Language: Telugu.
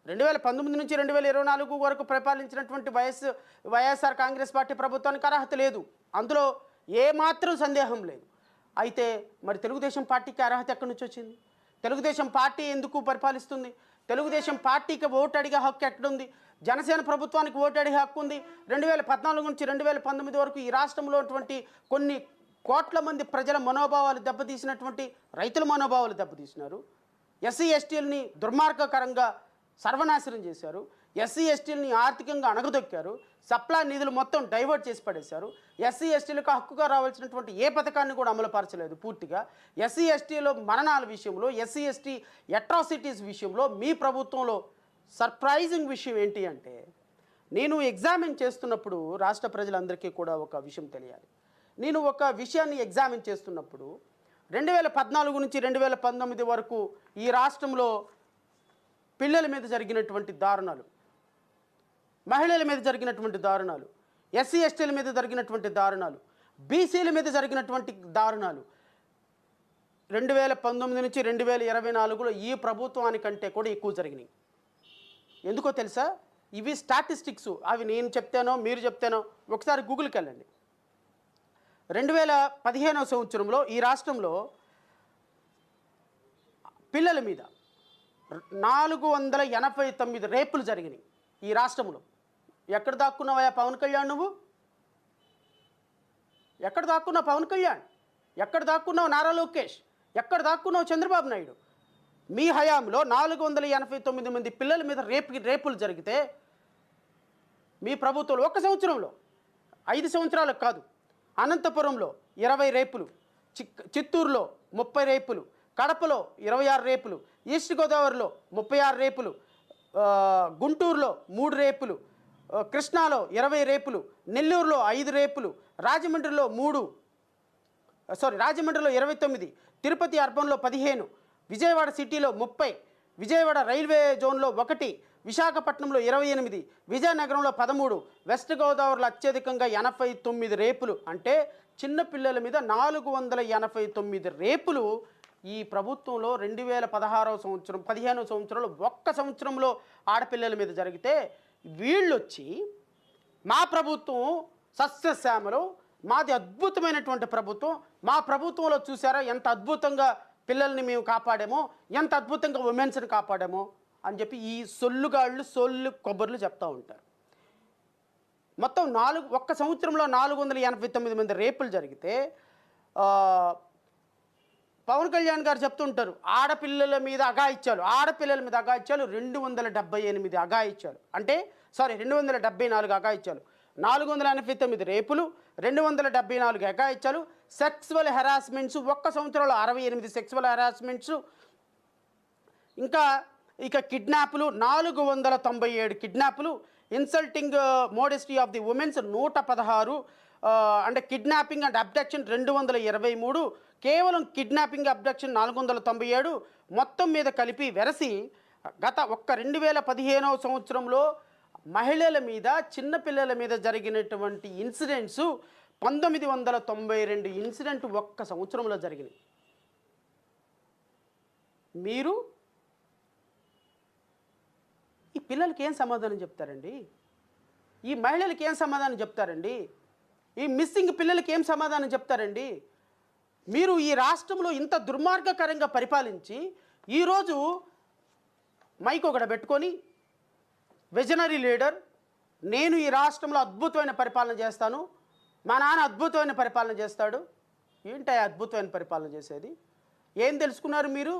2019 నుంచి 2024 వరకు పరిపాలించినటువంటి వైఎస్ఆర్ కాంగ్రెస్ పార్టీ ప్రభుత్వానికి అర్హత లేదు, అందులో ఏమాత్రం సందేహం లేదు. అయితే మరి తెలుగుదేశం పార్టీకి అర్హత ఎక్కడి నుంచి వచ్చింది? తెలుగుదేశం పార్టీ ఎందుకు పరిపాలిస్తుంది? తెలుగుదేశం పార్టీకి ఓటు అడిగే హక్కు ఎక్కడుంది? జనసేన ప్రభుత్వానికి ఓటు అడిగే హక్కు ఉంది. 2014 నుంచి 2019 వరకు ఈ రాష్ట్రంలో ఉన్నటువంటి కొన్ని కోట్ల మంది ప్రజల మనోభావాలు దెబ్బతీసినటువంటి రైతుల మనోభావాలు దెబ్బతీసినారు. ఎస్సీ ఎస్టీలని దుర్మార్గకరంగా సర్వనాశనం చేశారు. ఎస్సీ ఎస్టీలని ఆర్థికంగా అణగదొక్కారు. సప్లా నిధులు మొత్తం డైవర్ట్ చేసి పడేశారు. ఎస్సీ ఎస్టీలకు హక్కుగా రావాల్సినటువంటి ఏ పథకాన్ని కూడా అమలుపరచలేదు పూర్తిగా. ఎస్సీ ఎస్టీలో మరణాల విషయంలో, ఎస్సీ ఎస్టీ అట్రాసిటీస్ విషయంలో మీ ప్రభుత్వంలో సర్ప్రైజింగ్ విషయం ఏంటి అంటే, నేను ఎగ్జామిన్ చేస్తున్నప్పుడు రాష్ట్ర ప్రజలందరికీ కూడా ఒక విషయం తెలియాలి. నేను ఒక విషయాన్ని ఎగ్జామిన్ చేస్తున్నప్పుడు 2014 నుంచి 2019 వరకు ఈ రాష్ట్రంలో పిల్లల మీద జరిగినటువంటి దారుణాలు, మహిళల మీద జరిగినటువంటి దారుణాలు, ఎస్సీ ఎస్టీల మీద జరిగినటువంటి దారుణాలు, బీసీల మీద జరిగినటువంటి దారుణాలు 2019 నుంచి 2024లో ఈ ప్రభుత్వానికంటే కూడా ఎక్కువ జరిగినాయి. ఎందుకో తెలుసా? ఇవి స్టాటిస్టిక్స్, అవి నేను చెప్తానో మీరు చెప్తానో ఒకసారి గూగుల్కి వెళ్ళండి. 2015వ సంవత్సరంలో ఈ రాష్ట్రంలో పిల్లల మీద 489 రేపులు జరిగినాయి ఈ రాష్ట్రంలో. ఎక్కడ దాక్కున్నావా పవన్ కళ్యాణ్? నువ్వు ఎక్కడ దాక్కున్నావు పవన్ కళ్యాణ్? ఎక్కడ దాక్కున్నావు నారా లోకేష్? ఎక్కడ దాక్కున్నావు చంద్రబాబు నాయుడు? మీ హయాంలో 489 మంది పిల్లల మీద రేపులు జరిగితే మీ ప్రభుత్వంలో ఒక్క సంవత్సరంలో, 5 సంవత్సరాలకు కాదు, అనంతపురంలో 20 రేపులు, చిత్తూరులో 30 రేపులు, కడపలో 26 రేపులు, ఈస్ట్ గోదావరిలో 36 రేపులు, గుంటూరులో 3 రేపులు, కృష్ణాలో 20 రేపులు, నెల్లూరులో 5 రేపులు, రాజమండ్రిలో 29, తిరుపతి అర్బన్లో 15, విజయవాడ సిటీలో 30, విజయవాడ రైల్వే జోన్లో 1, విశాఖపట్నంలో 28, విజయనగరంలో 13, వెస్ట్ గోదావరిలో అత్యధికంగా 89 రేపులు. అంటే చిన్నపిల్లల మీద 489 రేపులు ఈ ప్రభుత్వంలో 2016వ సంవత్సరం 15వ సంవత్సరంలో ఒక్క సంవత్సరంలో ఆడపిల్లల మీద జరిగితే, వీళ్ళొచ్చి మా ప్రభుత్వం సస్యశ్యామలో, మాది అద్భుతమైనటువంటి ప్రభుత్వం, మా ప్రభుత్వంలో చూసారా ఎంత అద్భుతంగా పిల్లల్ని మేము కాపాడామో, ఎంత అద్భుతంగా ఉమెన్స్ని కాపాడామో అని చెప్పి ఈ సొల్లు కొబ్బర్లు చెప్తూ ఉంటారు. మొత్తం ఒక్క సంవత్సరంలో 489 మంది రేపులు జరిగితే పవన్ కళ్యాణ్ గారు చెప్తుంటారు ఆడపిల్లల మీద అఘాయిత్యాలు 278 అఘాయిత్యాలు, అంటే 274 అఘాయిత్యాలు, 489 రేపులు, 274 అఘాయిత్యాలు, సెక్సువల్ హెరాస్మెంట్స్ ఒక్క సంవత్సరంలో 68 సెక్సువల్ హెరాస్మెంట్స్, ఇక కిడ్నాప్లు 497 కిడ్నాప్లు, insulting modesty of the womens 116, అంటే కిడ్నాపింగ్ అండ్ అబ్డక్షన్ 223, కేవలం కిడ్నాపింగ్ అబ్డక్షన్ 497, మొత్తం మీద కలిపి వెరసి గత 2015వ సంవత్సరంలో మహిళల మీద, చిన్నపిల్లల మీద జరిగినటువంటి ఇన్సిడెంట్స్ 1992 ఇన్సిడెంట్ ఒక్క సంవత్సరంలో జరిగినాయి. మీరు ఈ పిల్లలకి ఏం సమాధానం చెప్తారండి? ఈ మహిళలకి ఏం సమాధానం చెప్తారండి? ఈ మిస్సింగ్ పిల్లలకి ఏం సమాధానం చెప్తారండి? మీరు ఈ రాష్ట్రంలో ఇంత దుర్మార్గకరంగా పరిపాలించి ఈరోజు మైక్ ఒకటి పెట్టుకొని విజనరీ లీడర్, నేను ఈ రాష్ట్రంలో అద్భుతమైన పరిపాలన చేస్తాను, మా నాన్న అద్భుతమైన పరిపాలన చేస్తాడు. ఏంటి అద్భుతమైన పరిపాలన చేసేది? ఏం తెలుసుకున్నారు మీరు?